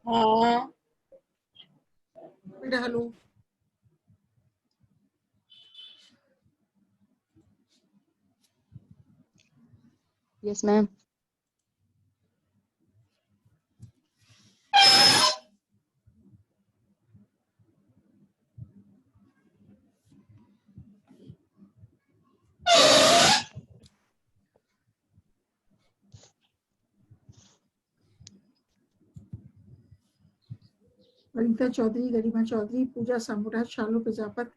हाँ बेटा hello. Yes ma'am. Vanita Chaudhary, Garima Chaudhary, Pooja Samura, Shalu Prajapat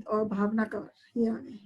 और भावना कंवर ये आ गए।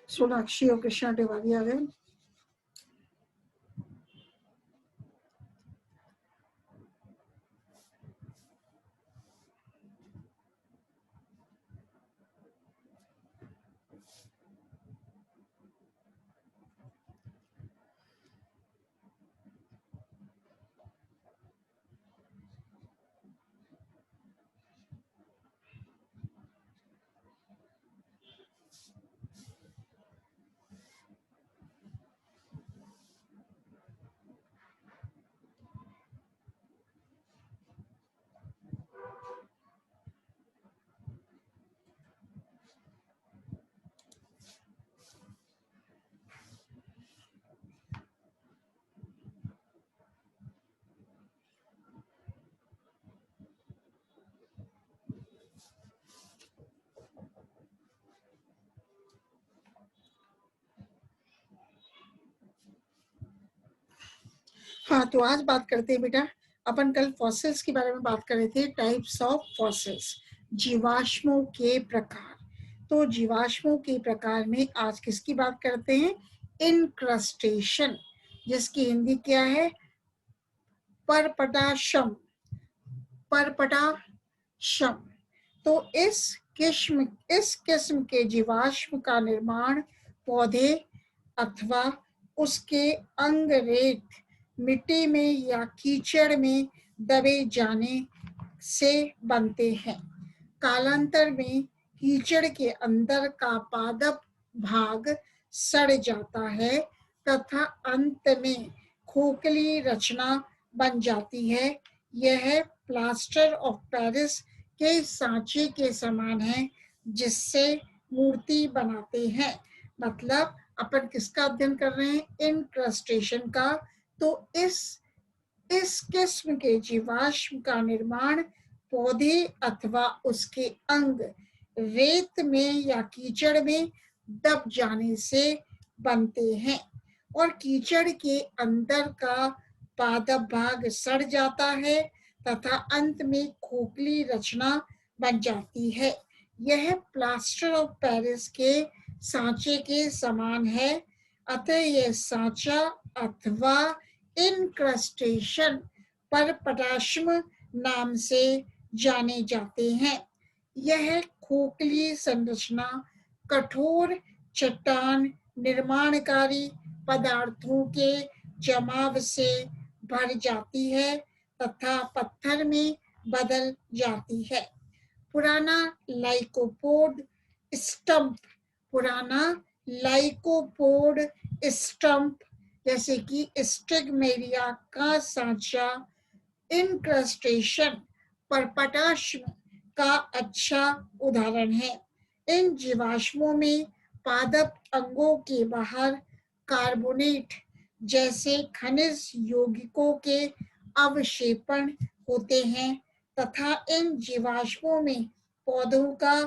सोनाक्षी और कृष्णा तिवारी आ गए। हाँ, तो आज बात करते हैं बेटा, अपन कल फॉसिल्स के बारे में बात कर रहे थे, टाइप्स ऑफ फॉसिल्स, जीवाश्मों के प्रकार। तो जीवाश्मों के प्रकार में आज किसकी बात करते हैं? इनक्रस्टेशन, जिसकी हिंदी क्या है? परपटाशम। परपटाशम। तो इस किस्म के जीवाश्म का निर्माण पौधे अथवा उसके अंग रेत, मिट्टी में या कीचड़ में दबे जाने से बनते हैं। कालांतर में कीचड़ के अंदर का पादप भाग सड़ जाता है तथा अंत में खोखली रचना बन जाती है। यह प्लास्टर ऑफ पेरिस के सांचे के समान है जिससे मूर्ति बनाते हैं। मतलब अपन किसका अध्ययन कर रहे हैं? इनक्रस्टेशन का। तो इस किस्म के जीवाश्म का निर्माण पौधे अथवा उसके अंग रेत में या कीचड़ में दब जाने से बनते हैं और कीचड़ के अंदर का पादप भाग सड़ जाता है तथा अंत में खोखली रचना बन जाती है। यह प्लास्टर ऑफ पेरिस के सांचे के समान है, अतः यह सांचा अथवा इनक्रस्टेशन परपटाश्म नाम से जाने जाते हैं। यह खोखली संरचना कठोर चट्टान निर्माणकारी पदार्थों के जमाव से भर जाती है तथा पत्थर में बदल जाती है। पुराना लाइकोपोड स्टम्प, पुराना लाइकोपोड स्टम्प जैसे कि स्टिग्मेरिया का सांचा, इनक्रस्टेशन परपटाश्म का अच्छा उदाहरण है। इन जीवाश्मों में पादप अंगों के बाहर कार्बोनेट जैसे खनिज यौगिकों के अवक्षेपण होते हैं तथा इन जीवाश्मों में पौधों का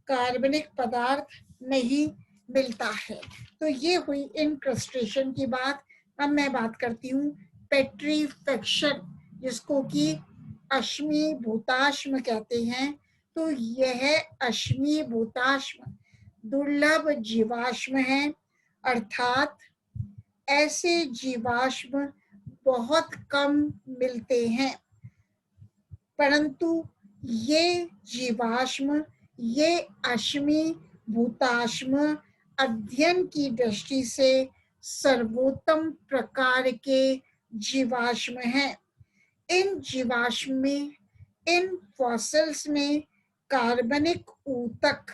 कार्बनिक पदार्थ नहीं मिलता है। तो ये हुई इनक्रस्टेशन की बात। अब मैं बात करती हूँ पेट्रीफेक्शन, जिसको कि अश्मीभूताश्म कहते हैं। तो यह अश्मीभूताश्म दुर्लभ जीवाश्म है, अर्थात ऐसे जीवाश्म बहुत कम मिलते हैं, परंतु ये जीवाश्म, ये अश्मीभूताश्म अध्ययन की दृष्टि से सर्वोत्तम प्रकार के जीवाश्म हैं। इन जीवाश्म में, इन फॉसिल्स में कार्बनिक ऊतक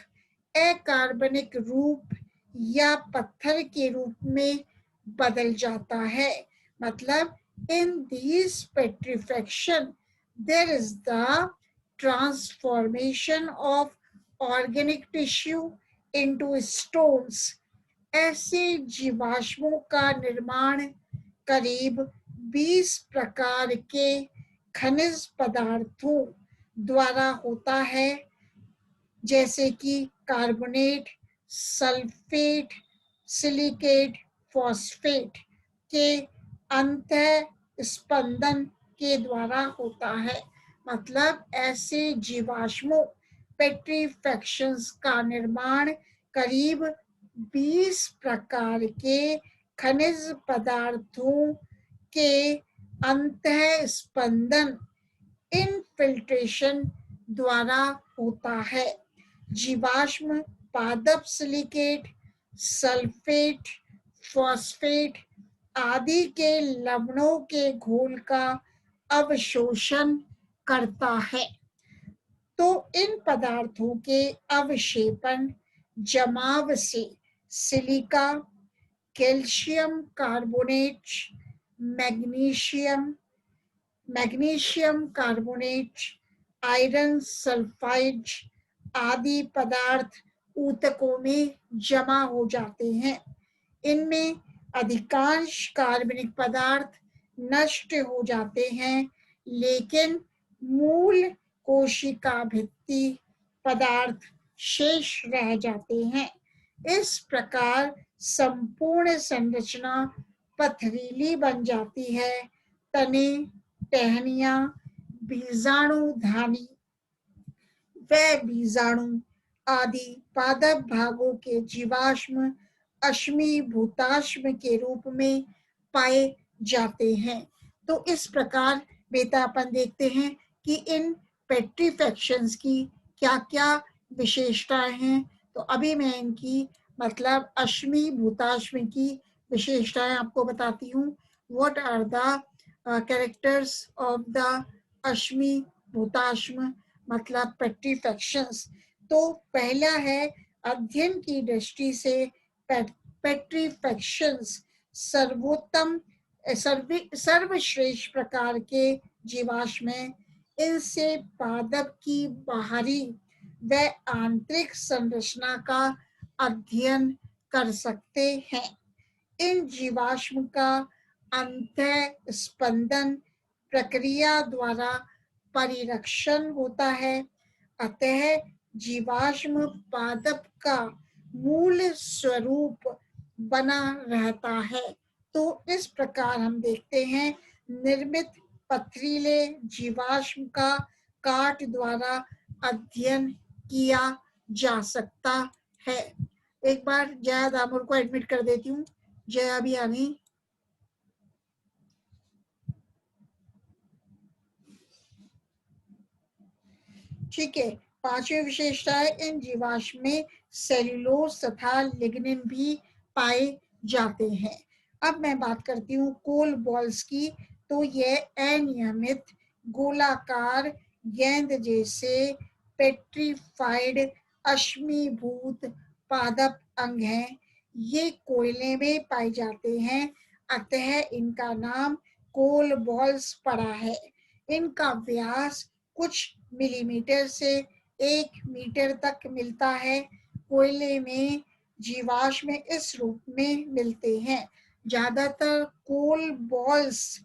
अकार्बनिक रूप या पत्थर के रूप में बदल जाता है। मतलब in these petrifaction there is the transformation of organic tissue into stones। ऐसे जीवाश्मों का निर्माण करीब 20 प्रकार के खनिज पदार्थों द्वारा होता है, जैसे कि कार्बोनेट, सल्फेट, सिलिकेट, फॉस्फेट के अंतः स्पंदन के द्वारा होता है। मतलब ऐसे जीवाश्मों पेट्रीफैक्शंस का निर्माण करीब 20 प्रकार के खनिज पदार्थों के अंतः स्पंदन इनफिल्ट्रेशन द्वारा होता है। जीवाश्म पादप सिलिकेट, सल्फेट, फॉस्फेट आदि के लवणों के घोल का अवशोषण करता है। तो इन पदार्थों के अवक्षेपण जमाव से silica, calcium carbonate, magnesium, magnesium carbonate, iron sulphide आदि पदार्थ ऊतकों में जमा हो जाते हैं। इनमें अधिकांश कार्बनिक पदार्थ नष्ट हो जाते हैं, लेकिन मूल कोशिका भित्ति पदार्थ शेष रह जाते हैं। इस प्रकार संपूर्ण संरचना पथरीली बन जाती है। तने, टहनियां, बीजाणुधानी व बीजाणु आदि पादप भागों के जीवाश्म अश्मीभूताश्म के रूप में पाए जाते हैं। तो इस प्रकार बेटा अपन देखते हैं कि इन पेट्रीफैक्शंस की क्या क्या विशेषताएं हैं। तो अभी मैं इनकी मतलब अश्मीभूताश्म की विशेषताएं आपको बताती हूँ। What are the characters of the अश्मीभूताश्म मतलब पेट्रीफैक्शंस। तो पहला है अध्ययन की दृष्टि से पेट्रीफैक्शंस सर्वोत्तम सर्वश्रेष्ठ प्रकार के जीवाश्म हैं। इनसे पादप की बाहरी व आंतरिक संरचना का अध्ययन कर सकते हैं। इन जीवाश्म का अंतः स्पंदन प्रक्रिया द्वारा परिरक्षण होता है, अतः जीवाश्म पादप का मूल स्वरूप बना रहता है। तो इस प्रकार हम देखते हैं निर्मित पथरीले जीवाश्म का काट द्वारा अध्ययन किया जा सकता है। एक बार जया दामोर को एडमिट कर देती हूँ। जया भी आनी। ठीक है। पांचवी विशेषता है इन जीवाश्म में सेल्यूलोज तथा लिग्निन भी पाए जाते हैं। अब मैं बात करती हूँ कोल बॉल्स की। तो यह अनियमित गोलाकार गेंद जैसे पेट्रीफाइड अश्मीभूत पादप अंग हैं। ये कोयले में पाए जाते हैं, अतः इनका नाम कोल बॉल्स पड़ा है। इनका व्यास कुछ मिलीमीटर से 1 मीटर तक मिलता है। कोयले में जीवाश्म इस रूप में मिलते हैं। ज्यादातर कोल बॉल्स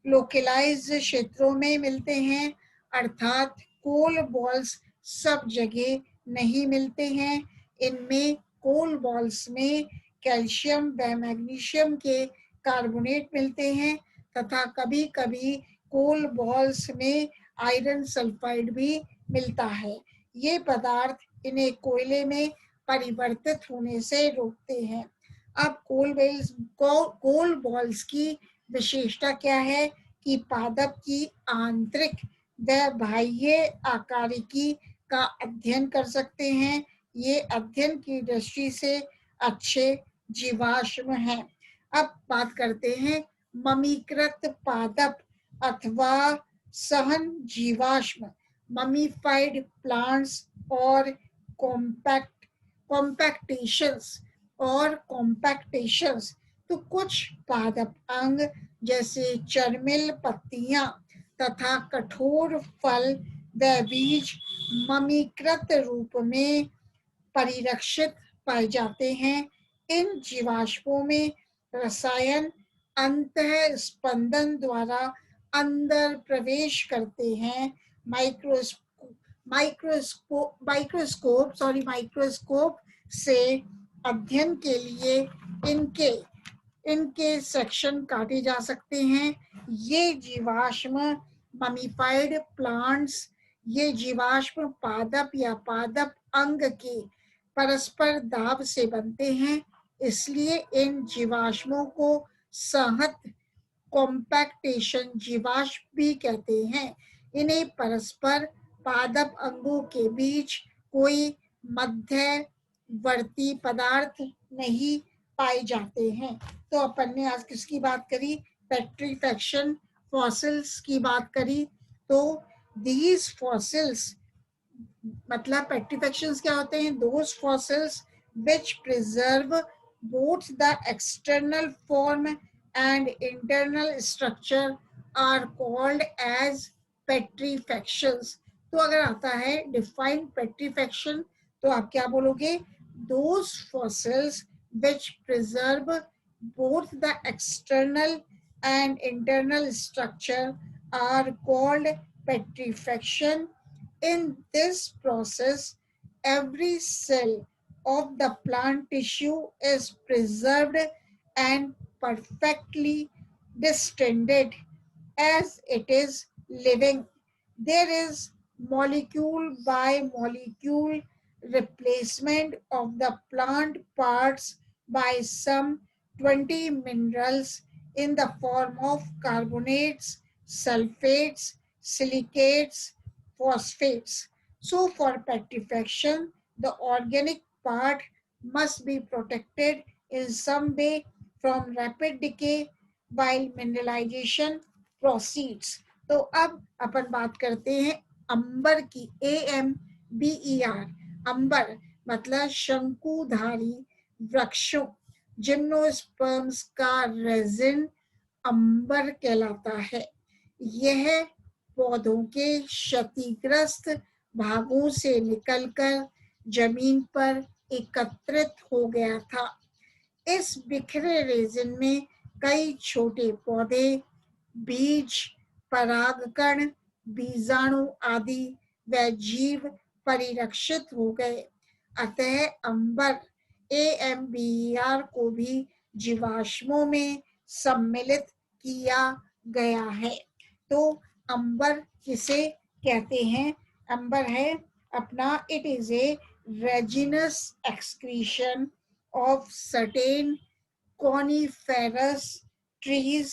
लोकलाइज्ड क्षेत्रों में मिलते हैं, अर्थात कोल बॉल्स सब जगह नहीं मिलते हैं। इनमें कोल बॉल्स में कैल्शियम व मैग्नीशियम के कार्बोनेट मिलते हैं तथा कभी-कभी कोल बॉल्स में आयरन सल्फाइड भी मिलता है। ये पदार्थ इन्हें कोयले में परिवर्तित होने से रोकते हैं। अब कोल बॉल्स की विशेषता क्या है कि पादप की आंतरिक व बाह्य आकारिकी का अध्ययन कर सकते हैं। ये अध्ययन की दृष्टि से अच्छे जीवाश्म हैं। अब बात करते हैं ममीकृत पादप अथवा सहन जीवाश्म, ममीफाइड प्लांट्स और कॉम्पैक्टेशंस। तो कुछ पादप अंग जैसे चर्मिल पत्तियां तथा कठोर फल व बीज ममीकृत रूप में परिरक्षित पाए जाते हैं। इन जीवाश्मों में रसायन अंतः स्पंदन द्वारा अंदर प्रवेश करते हैं। माइक्रोस्कोप से अध्ययन के लिए इनके सेक्शन काटे जा सकते हैं। ये जीवाश्म ममीफाइड प्लांट्स, ये जीवाश्म पादप या पादप अंग के परस्पर दाब से बनते हैं, इसलिए इन जीवाश्मों को संहत कॉम्पैक्टेशन जीवाश्म भी कहते हैं। इन्हें परस्पर पादप अंगों के बीच कोई मध्यवर्ती पदार्थ नहीं पाए जाते हैं। तो अपन ने आज किसकी बात करी? पेट्रीफैक्शन फॉसिल्स की बात करी। तो दीज फॉसिल्स मतलब पेट्रीफैक्शंस क्या होते हैं? Those fossils which preserve both the external form and internal structure are called as petrifactions. तो अगर आता है define petrifaction तो आप क्या बोलोगे? Those fossils which preserve both the external and internal structure are called petrifaction. In this process, every cell of the plant tissue is preserved and perfectly distended as it is living. There is molecule by molecule replacement of the plant parts by some 20 minerals in the form of carbonates, sulfates, silicates, phosphates. So for petrifaction, the organic part must be protected in some way from rapid decay while mineralization proceeds. तो अब अपन बात करते हैं अंबर की, AMBER। अंबर मतलब शंकुधारी वृक्षों, gymnosperms का रेजिन अंबर कहलाता है। यह पौधों के क्षतिग्रस्त भागों से निकलकर जमीन पर एकत्रित हो गया था। इस बिखरे रेजिन में कई छोटे पौधे, बीज, परागकण, बीजाणु आदि व जीव परिरक्षित हो गए। अतः अंबर AMBER को भी जीवाश्मों में सम्मिलित किया गया है। तो अंबर किसे कहते हैं? अंबर है अपना it is a resinous excretion of certain coniferous trees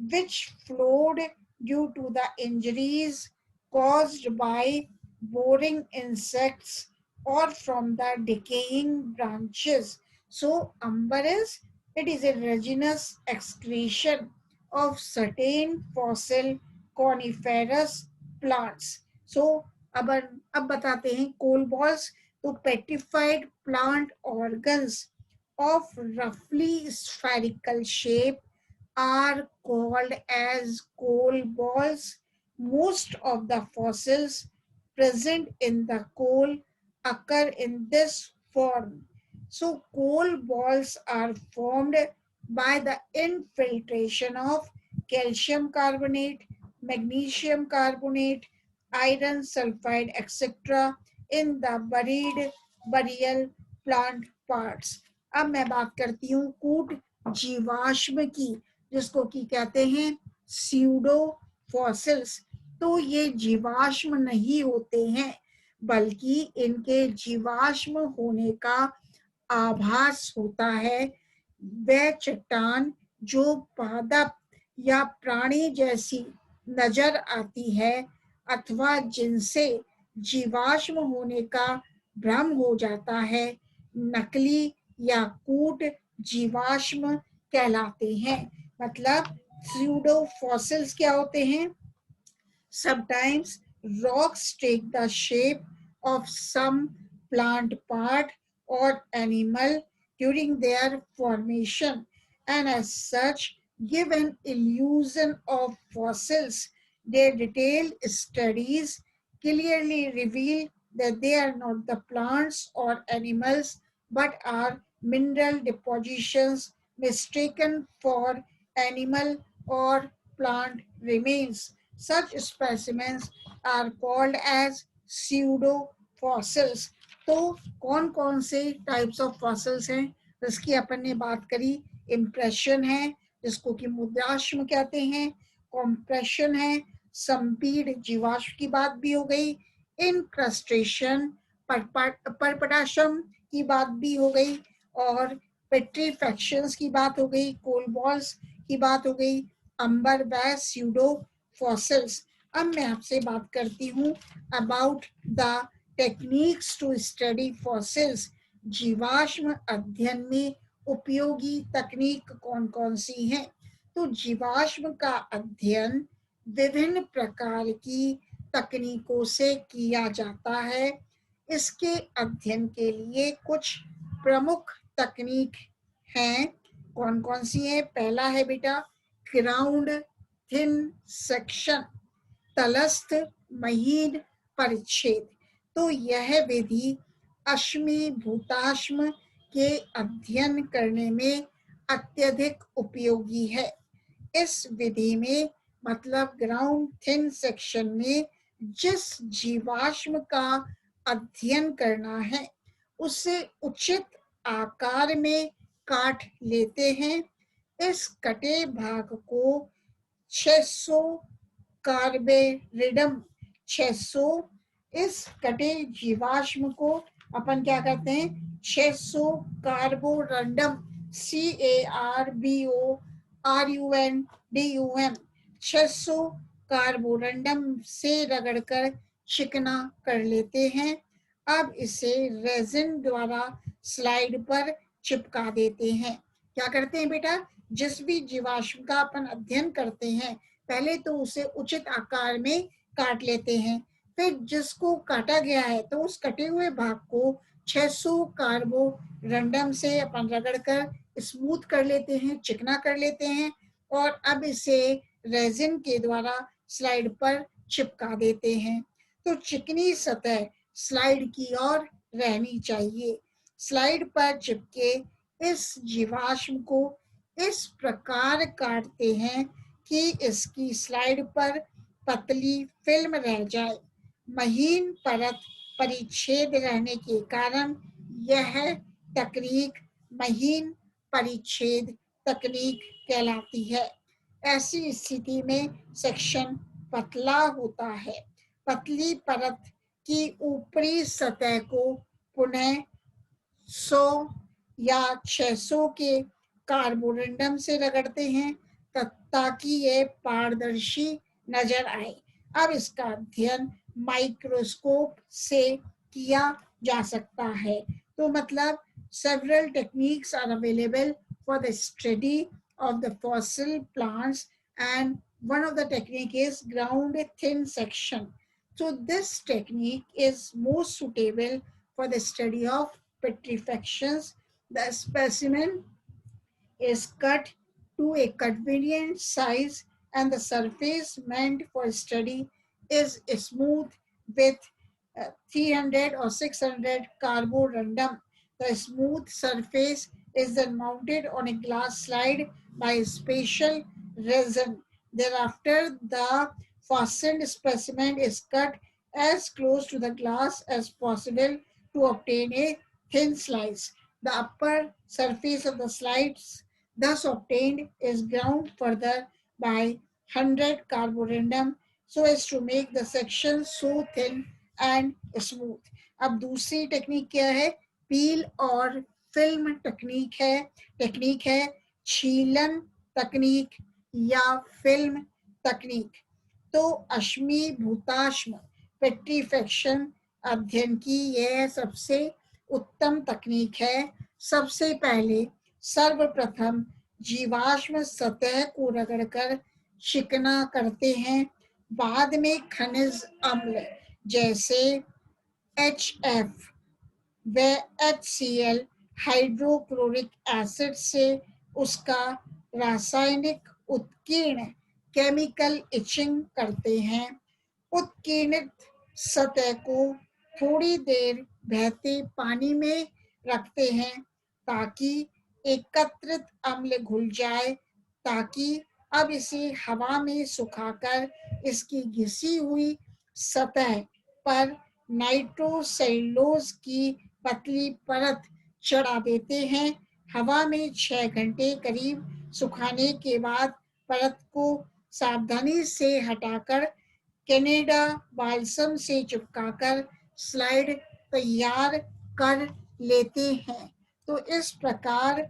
which flowed due to the injuries caused by boring insects or from the decaying branches. So amber it is a resinous excretion of certain fossil coniferous plants. So अब बताते हैं कोल balls. तो petrified plant organs of roughly spherical shape are called as coal balls. Most of the fossils present in the coal occur in this form. So coal balls are formed by the infiltration of calcium carbonate, magnesium carbonate, iron sulfide, etc. in the buried burial plant parts. अब मैं बात करती हूँ कूट जीवाश्म की, जिसको की कहते हैं स्यूडो फॉसिल्स। तो ये जीवाश्म नहीं होते हैं, बल्कि इनके जीवाश्म होने का आभास होता है। वह चट्टान जो पादप या प्राणी जैसी नजर आती है अथवा जिनसे जीवाश्म होने का भ्रम हो जाता है, नकली या कूट जीवाश्म कहलाते हैं। मतलब स्यूडो फॉसिल्स क्या होते हैं? Sometimes rocks take the shape of some plant part or animal during their formation, and as such give an illusion of fossils. Their detailed studies clearly reveal that they are not the plants or animals but are mineral depositions mistaken for animal or plant remains. Such specimens are called as pseudo fossils. तो कौन कौन से types of fossils हैं जिसकी अपन ने बात करी? Impression है, जिसको कि मुद्राश्म कहते हैं, कॉम्प्रेशन है, संपीड जीवाश्म की बात भी हो गई, इनक्रस्टेशन परपटाश्म की बात भी हो गई, और पेट्रीफैक्शंस की बात हो गई, कोल बॉल्स की बात हो गई, अंबर व स्यूडो फॉसिल्स। अब मैं आपसे बात करती हूँ about the techniques to study fossils. जीवाश्म अध्ययन में उपयोगी तकनीक कौन कौन सी हैं? तो जीवाश्म का अध्ययन विभिन्न प्रकार की तकनीकों से किया जाता है। इसके अध्ययन के लिए कुछ प्रमुख तकनीक हैं। कौन कौन सी है? पहला है बेटा ग्राउंड थिन सेक्शन, तलस्थ महीन परिच्छेद। तो यह विधि अश्मी भूताश्म के अध्ययन करने में अत्यधिक उपयोगी है। इस विधि में मतलब ग्राउंड थिन सेक्शन में जिस जीवाश्म का अध्ययन करना है उसे उचित आकार में काट लेते हैं। इस कटे भाग को 600 कार्बेरिडम 600, इस कटे जीवाश्म को अपन क्या करते हैं? 600 कार्बोरंडम CARBORUNDUM 600 कार्बोरंडम से रगड़कर चिकना कर लेते हैं। अब इसे रेजिन द्वारा स्लाइड पर चिपका देते हैं। क्या करते हैं बेटा? जिस भी जीवाश्म का अपन अध्ययन करते हैं पहले तो उसे उचित आकार में काट लेते हैं, फिर जिसको काटा गया है तो उस कटे हुए भाग को 600 कार्बोरंडम से अपन रगड़कर स्मूथ कर लेते हैं, चिकना कर लेते हैं, और अब इसे रेजिन के द्वारा स्लाइड पर चिपका देते हैं। तो चिकनी सतह स्लाइड की ओर रहनी चाहिए। स्लाइड पर चिपके इस जीवाश्म को इस प्रकार काटते हैं कि इसकी स्लाइड पर पतली फिल्म रह जाए। महीन परत परिच्छेद रहने के कारण यह तकनीक महीन परिच्छेद तकनीक कहलाती है। ऐसी स्थिति में सेक्शन पतला होता है। पतली परत की ऊपरी सतह को पुनः 100 या 600 के कार्बोरंडम से रगड़ते हैं ताकि ये पारदर्शी नजर आए। अब इसका अध्ययन माइक्रोस्कोप से किया जा सकता है। तो मतलब several techniques are available for the study of the fossil plants, and one of the technique is ground thin section, So this technique is most suitable for the study of petrifactions. The specimen is cut to a convenient size and the surface meant for study is smooth with 300 or 600 carborundum. The smooth surface is then mounted on a glass slide by a special resin. Thereafter, the fastened specimen is cut as close to the glass as possible to obtain a thin slice. The upper surface of the slides thus obtained is ground further by 100 carborundum so as to make the section so thin and smooth. अब दूसरी technique क्या है? पील और film technique है छीलन तकनीक या film तकनीक. तो अश्मीभूताश्म पेट्रीफेक्शन अध्ययन की यह सबसे उत्तम तकनीक है. सबसे पहले सर्वप्रथम जीवाश्म सतह को रगड़कर चिकना करते हैं. बाद में खनिज अम्ल जैसे HF व HCl हाइड्रोक्लोरिक एसिड से उसका रासायनिक उत्कीर्ण केमिकल इचिंग करते हैं. उत्कीर्णित सतह को थोड़ी देर बहते पानी में रखते हैं ताकि एकत्रित अम्ल घुल जाए, ताकि अब इसे हवा में सुखाकर इसकी घिसी हुई सतह पर नाइट्रोसेल्यूलोज की पतली परत चढ़ा देते हैं. हवा में 6 घंटे करीब सुखाने के बाद परत को सावधानी से हटाकर कनाडा बाल्सम से चिपकाकर स्लाइड तैयार कर लेते हैं. तो इस प्रकार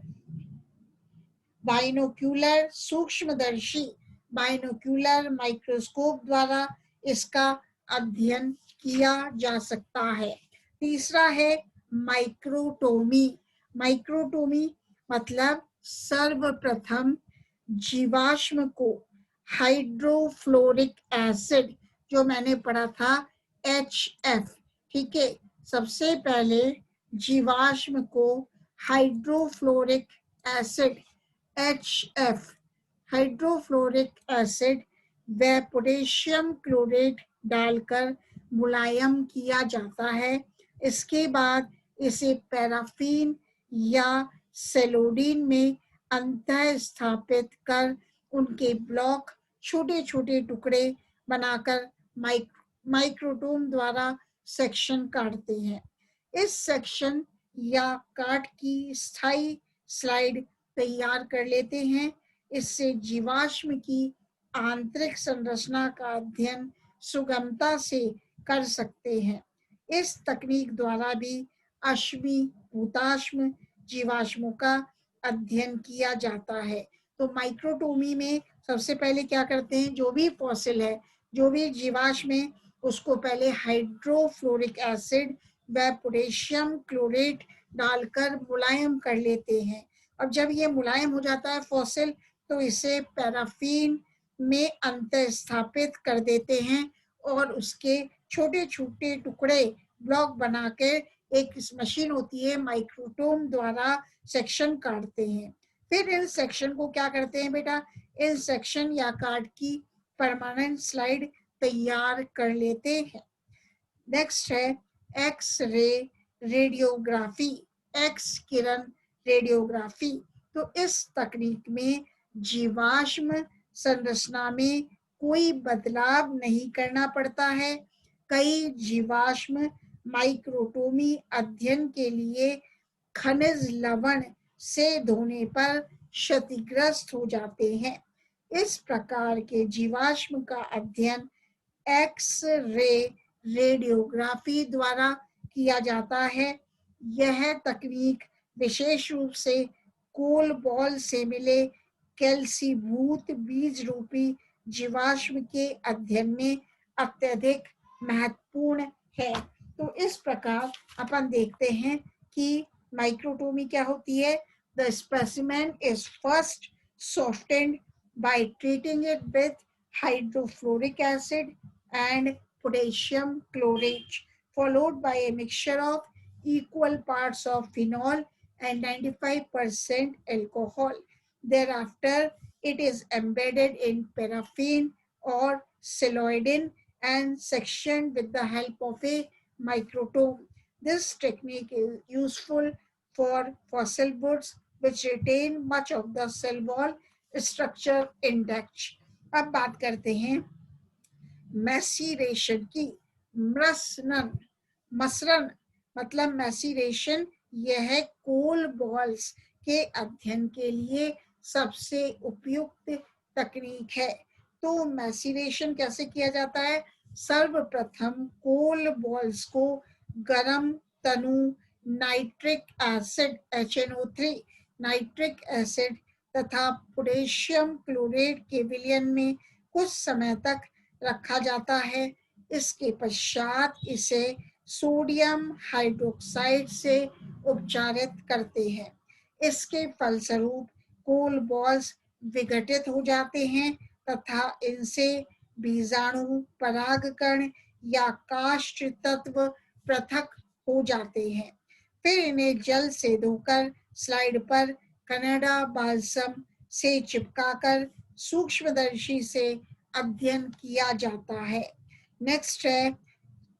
बाइनोक्यूलर सूक्ष्मदर्शी बाइनोक्यूलर माइक्रोस्कोप द्वारा इसका अध्ययन किया जा सकता है. तीसरा है माइक्रोटोमी. माइक्रोटोमी मतलब सर्वप्रथम जीवाश्म को हाइड्रोफ्लोरिक एसिड, जो मैंने पढ़ा था HF, ठीक है, सबसे पहले जीवाश्म को hydrofluoric acid HF hydrofluoric acid व पोटेशियम क्लोरेट डालकर मुलायम किया जाता है. इसके बाद इसे पैराफिन या सेलोडीन में अंतः स्थापित कर उनके ब्लॉक छोटे छोटे टुकड़े बनाकर माइक्रोटोम द्वारा सेक्शन काटते हैं. इस सेक्शन या काट की स्थायी स्लाइड तैयार कर लेते हैं. इससे जीवाश्म की आंतरिक संरचना का अध्ययन सुगमता से कर सकते हैं. इस तकनीक द्वारा भी अश्मीभूताश्म जीवाश्मों का अध्ययन किया जाता है. तो माइक्रोटोमी में सबसे पहले क्या करते हैं, जो भी फॉसिल है, जो भी जीवाश्म है, उसको पहले हाइड्रोफ्लोरिक एसिड व पोटेशियम क्लोरेट डालकर मुलायम कर लेते हैं. अब जब ये मुलायम हो जाता है फॉसिल, तो इसे पैराफिन में अंतः स्थापित कर देते हैं और उसके छोटे छोटे टुकड़े ब्लॉक बना के एक मशीन होती है माइक्रोटोम द्वारा सेक्शन काटते हैं. फिर इन सेक्शन को क्या करते हैं बेटा, इन सेक्शन या काट की परमानेंट स्लाइड तैयार कर लेते हैं. नेक्स्ट है एक्स रे रेडियोग्राफी, एक्स किरण रेडियोग्राफी. तो इस तकनीक में जीवाश्म संरचना में कोई बदलाव नहीं करना पड़ता है. कई जीवाश्म माइक्रोटोमी अध्ययन के लिए खनिज लवण से धोने पर क्षतिग्रस्त हो जाते हैं. इस प्रकार के जीवाश्म का अध्ययन एक्स रे रेडियोग्राफी द्वारा किया जाता है. यह तकनीक विशेष रूप से कोल बॉल से मिले कैल्सीभूत बीज रूपी जीवाश्म के अध्ययन में अत्यधिक महत्वपूर्ण है. तो इस प्रकार अपन देखते हैं कि माइक्रोटोमी क्या होती है. The specimen is first softened by treating it with hydrofluoric acid and potassium chlorate, followed by a mixture of equal parts of phenol and 95% alcohol. Thereafter, it is embedded in paraffin or celloidin and sectioned with the help of a microtome. This technique is useful for fossil woods which retain much of the cell wall structure intact. अब बात करते हैं maceration की. मसरन, मसरन मतलब maceration, यह कोल balls के अध्ययन के लिए सबसे उपयुक्त तकनीक है. तो मैसीरेशन कैसे किया जाता है? सर्वप्रथम कोल बॉल्स को गर्म तनु nitric acid HNO3, nitric acid तथा पोटेशियम क्लोरेट के विलयन में कुछ समय तक रखा जाता है. इसके पश्चात इसे सोडियम हाइड्रोक्साइड से उपचारित करते हैं. इसके फलस्वरूप कोल बॉल्स विघटित हो जाते हैं तथा इनसे बीजाणु, परागकण या काष्ठ तत्व पृथक हो जाते हैं. फिर इन्हें जल से धोकर स्लाइड पर कनाडा बाल्सम से चिपकाकर सूक्ष्मदर्शी से अध्ययन किया जाता है. नेक्स्ट है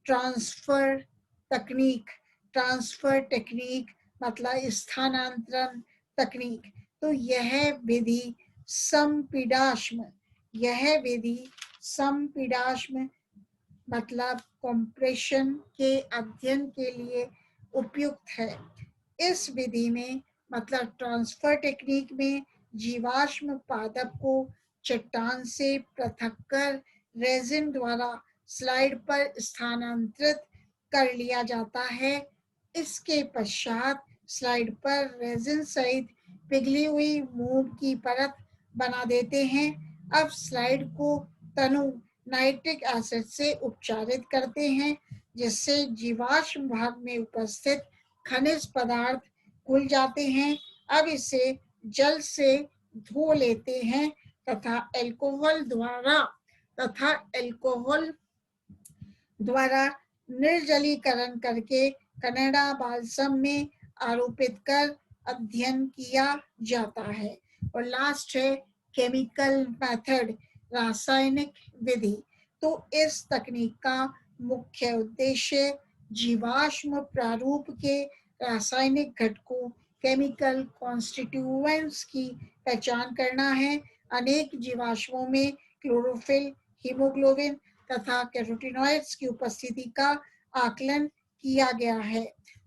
ट्रांसफर तकनीक. ट्रांसफर टेक्निक मतलब स्थानांतरण तकनीक. तो यह विधि संपीडाश्म मतलब कंप्रेशन के अध्ययन के लिए उपयुक्त है. इस विधि में मतलब ट्रांसफर टेक्निक में जीवाश्म पादप को चट्टान से पृथक कर रेजिन द्वारा स्लाइड पर स्थानांतरित कर लिया जाता है. इसके पश्चात स्लाइड पर रेजिन सहित पिघली हुई मोम की परत बना देते हैं. अब स्लाइड को तनु नाइट्रिक एसिड से उपचारित करते हैं जिससे जीवाश्म भाग में उपस्थित खनिज पदार्थ घुल जाते हैं. अब इसे जल से धो लेते हैं तथा अल्कोहल द्वारा निर्जलीकरण करके कनाडा बाल्सम में आरोपित कर अध्ययन किया जाता है. और लास्ट है केमिकल मेथड, रासायनिक विधि. तो इस तकनीक का मुख्य उद्देश्य जीवाश्म प्रारूप के रासायनिक घटकों केमिकल कॉन्स्टिट्यूएंट्स की पहचान करना है. अनेक जीवाश्मों में क्लोरोफिल, हीमोग्लोबिन तथा कैरोटीनॉइड्स की उपस्थिति का आकलन किया गया है.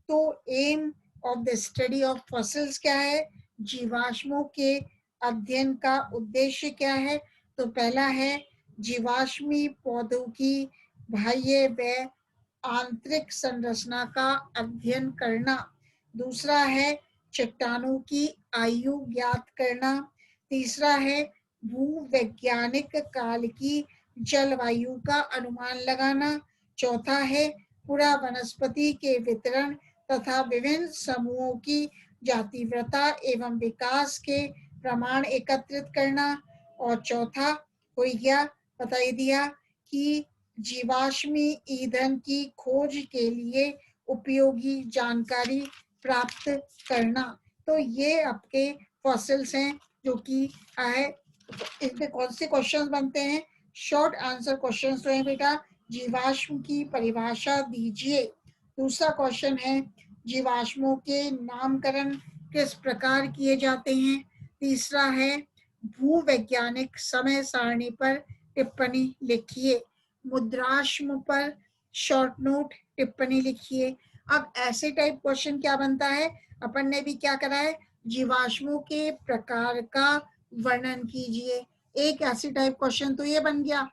तो aim of the study of fossils क्या है? जीवाश्मों के अध्ययन का उद्देश्य क्या है? तो पहला है जीवाश्मी पौधों की बाह्य व आंतरिक संरचना का अध्ययन करना. दूसरा है चट्टानों की आयु ज्ञात करना. तीसरा है भूवैज्ञानिक काल की जलवायु का अनुमान लगाना. चौथा है पूरा वनस्पति के वितरण तथा विभिन्न समूहों की जातिवृता एवं विकास के प्रमाण एकत्रित करना. और चौथा हो गया बता दिया कि जीवाश्मी ईंधन की खोज के लिए उपयोगी जानकारी प्राप्त करना. तो ये आपके फॉसिल्स हैं जो कि है. इसमें कौन से क्वेश्चंस बनते हैं? शॉर्ट आंसर क्वेश्चंस तो है बेटा, जीवाश्म की परिभाषा दीजिए. दूसरा क्वेश्चन है जीवाश्मों के नामकरण किस प्रकार किए जाते हैं. तीसरा है भूवैज्ञानिक समय सारणी पर टिप्पणी लिखिए. मुद्राश्म पर शॉर्ट नोट टिप्पणी लिखिए. अब ऐसे टाइप क्वेश्चन क्या बनता है? अपन ने भी क्या करा है, जीवाश्मों के प्रकार का वर्णन कीजिए. एक ऐसे टाइप क्वेश्चन तो ये बन गया.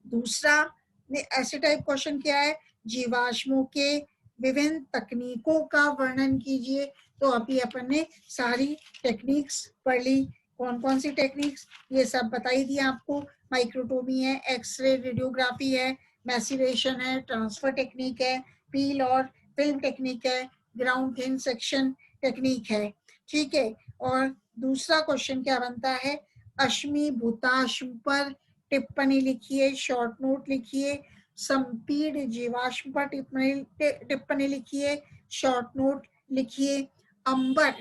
दूसरा ऐसे टाइप क्वेश्चन क्या है? जीवाश्मों के विभिन्न तकनीकों का वर्णन कीजिए. तो अभी अपन ने सारी टेक्निक्स पढ़ ली. कौन कौन सी टेक्निक्स ये सब बताई दी आपको. माइक्रोटोमी है, एक्सरे रेडियोग्राफी है, मैसीरेशन है, ट्रांसफर टेक्निक है, पील और फिल्म टेक्निक है, ग्राउंड थिन सेक्शन टेक्निक है. ठीक है. और दूसरा क्वेश्चन क्या बनता है? अश्मी भूताश्म पर टिप्पणी लिखिए, शॉर्ट नोट लिखिए. संपीड़ जीवाश्म पर टिप्पणी लिखिए, शॉर्ट नोट लिखिए। अंबर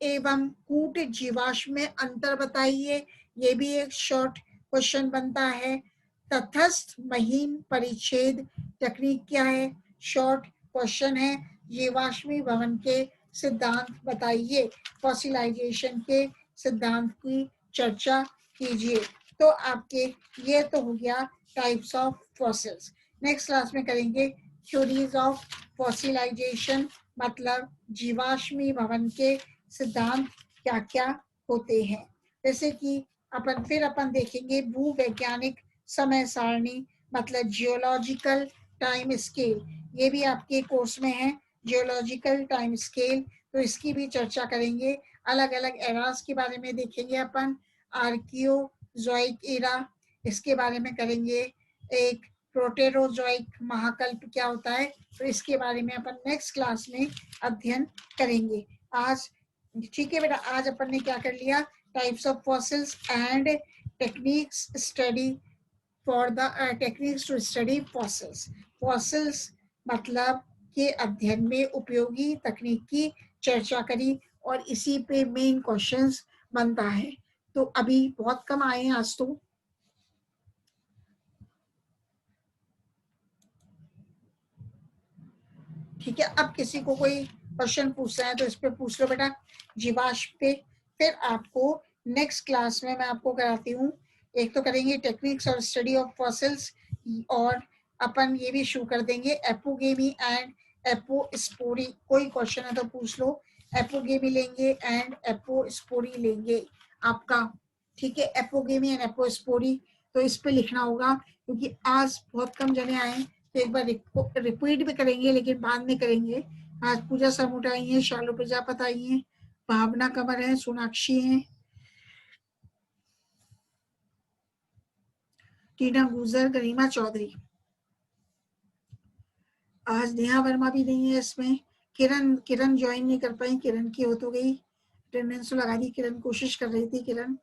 एवं कूट जीवाश्म में अंतर बताइए, ये भी एक शॉर्ट क्वेश्चन बनता है। तटस्थ महीन परिच्छेद तकनीक क्या है, शॉर्ट क्वेश्चन है। जीवाश्मी भवन के सिद्धांत बताइए, फॉसिलाइजेशन के सिद्धांत की चर्चा कीजिए। तो आपके ये तो हो गया types of fossils. Next class में करेंगे थ्योरीज ऑफ फॉसिलाइजेशन, मतलब जीवाश्मी भवन के सिद्धांत क्या क्या होते हैं। जैसे कि अपन देखेंगे भूवैज्ञानिक समय सारणी, मतलब जियोलॉजिकल टाइम स्केल, ये भी आपके कोर्स में है, जियोलॉजिकल टाइम स्केल, तो इसकी भी चर्चा करेंगे। अलग अलग एरास के बारे में देखेंगे अपन, आर्कियोजोइक एरा, इसके बारे में करेंगे। एक प्रोटेरोजोइक महाकल्प क्या होता है, तो इसके बारे में अपन नेक्स्ट क्लास में अध्ययन करेंगे। आज ठीक है बेटा, आज अपन ने क्या कर लिया, types of fossils and techniques study for the techniques to study fossils. Fossils मतलब के अध्ययन में उपयोगी तकनीक की चर्चा करी, और इसी पे मेन क्वेश्चंस बनता है। तो अभी बहुत कम आए हैं आज तो, ठीक है। अब किसी को कोई क्वेश्चन पूछना है तो इस पे पूछ लो बेटा, जीवाश्म पे। फिर आपको नेक्स्ट क्लास में मैं आपको कराती हूँ, एक तो करेंगे टेक्निक्स और स्टडी ऑफ फॉसिल्स, और अपन ये भी शुरू कर देंगे एपोगेमी एंड एपोस्पोरी। कोई क्वेश्चन है तो पूछ लो, एपोगेमी लेंगे एंड एपोस्पोरी लेंगे आपका, ठीक है। एपोगेमी एंड एपोस्पोरी, तो इस पे लिखना होगा, क्योंकि आज बहुत कम जने आए, तो एक बार रिपीट भी करेंगे, लेकिन बाद में करेंगे। आज पूजा समूट आई है, शालू प्रजापत आई है, भावना कंवर है, सोनाक्षी है, टीना गुजर, गरिमा चौधरी। आज नेहा वर्मा भी नहीं है इसमें। किरण ज्वाइन नहीं कर पाई, किरण की हो तो गई, अटेंडेंस लगा दी, किरण कोशिश कर रही थी। किरण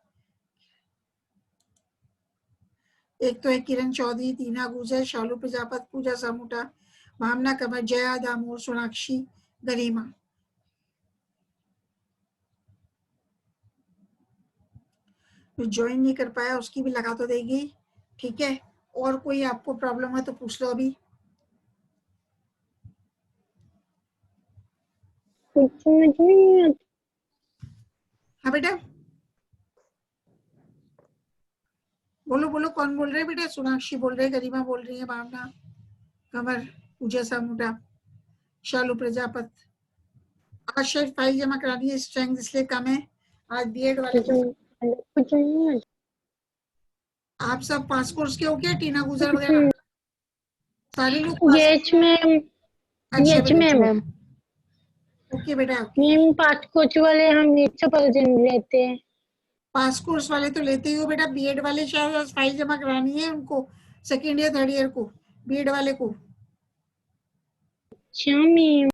एक तो है किरण चौधरी, टीना गुजर, शालू प्रजापत, पूजा सामूटा, भावना कंवर, जया दामोर, सोनाक्षी, गरिमा। जो ज्वाइन नहीं कर पाया उसकी भी लगा तो देगी, ठीक है। और कोई आपको प्रॉब्लम है तो पूछ लो अभी। हाँ बेटा, बोलो बोलो, कौन बोल रहे हैं बेटा? सोनाक्षी बोल रहे हैं, गरिमा बोल रही है, भावना कंवर, पूजा सामूटा, शालू प्रजापत। आज शायद फाइल जमा करानी है, स्ट्रेंथ इसलिए कम है। आज बीएड वाले आप सब पास कोर्स के हो क्या? टीना गुजर वगैरह सारे लोग पास? अच्छा बेटा, ओके बेटा। मैम पास कोर्स वाले हम 100% लेते हैं। पास कोर्स वाले तो लेते ही हो बेटा, बीएड वाले शायद फाइल जमा करानी है उनको, सेकेंड ईयर थर्ड ईयर को, बीएड वाले को। अच्छा मैम।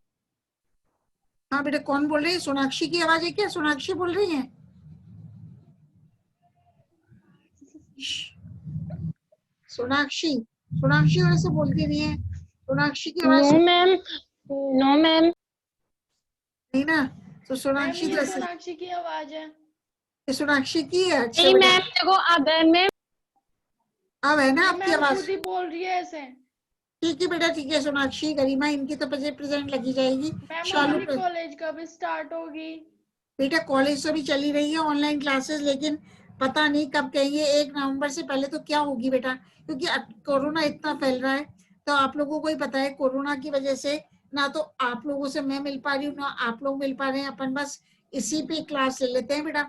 हाँ बेटा, कौन बोल रही है? सोनाक्षी की आवाज है क्या? सोनाक्षी बोल रही है? सोनाक्षी, सोनाक्षी वैसे बोलती नहीं है, सोनाक्षी की आवाज नो मैम, नो मैम। नहीं ना, तो सोनाक्षी मैम, तो ये सोनाक्षी की आवाज है। ये सोनाक्षी की है। अच्छा नहीं बेटा, मैम, देखो अब है मैम। अब है ना नहीं आपकी मैम, आवाज? खुद ही बोल रही है ऐसे। ठीक है बेटा, ठीक है। सोनाक्षी, गरिमा, इनकी तो प्रेजेंट लगी जाएगी। मैम शालू हमारी कॉलेज कब स्टार्ट होगी? बेटा कॉलेज तो भी चली रही है, ऑनलाइन क्लासेस, लेकिन पता नहीं कब कहेंगे। 1 नवंबर से पहले तो क्या होगी बेटा, क्योंकि कोरोना इतना फैल रहा है। तो आप लोगों को ही पता है, कोरोना की वजह से ना तो आप लोगों से मैं मिल पा रही हूँ, ना आप लोग मिल पा रहे हैं। अपन बस इसी पे क्लास ले लेते हैं बेटा,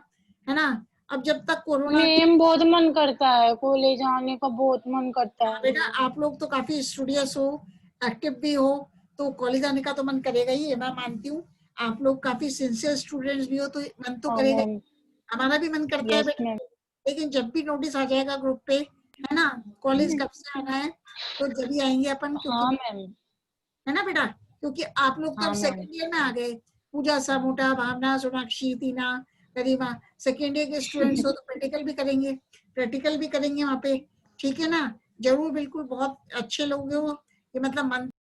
है ना। अब जब तक कोरोना की, मैम बहुत मन करता है कॉलेज आने का, बहुत मन करता है। बेटा आप लोग तो काफी स्टूडियस हो, एक्टिव भी हो, तो कॉलेज आने का तो मन करेगा ही, मैं मानती हूँ। आप लोग काफी सिंसियर स्टूडेंट्स भी हो, तो मन तो हाँ करेगा। मैम। हमारा भी मन करता है यस बेटा, मैम। लेकिन जब भी नोटिस आ जाएगा ग्रुप पे, है ना, कॉलेज कब से आना है, तो जब ही आएंगे अपन, क्योंकि हाँ मैम। है ना बेटा, क्योंकि आप लोग तो अब हाँ मैम। सेकेंड ईयर में आ गए। पूजा सामूटा, भावना, सोनाक्षी, टीना, गरिमा, सेकेंड ईयर के स्टूडेंट्स हो, तो प्रैक्टिकल भी करेंगे, प्रैक्टिकल भी करेंगे वहाँ पे, ठीक है ना। जरूर, बिल्कुल बहुत अच्छे लोग हो, ये मतलब मन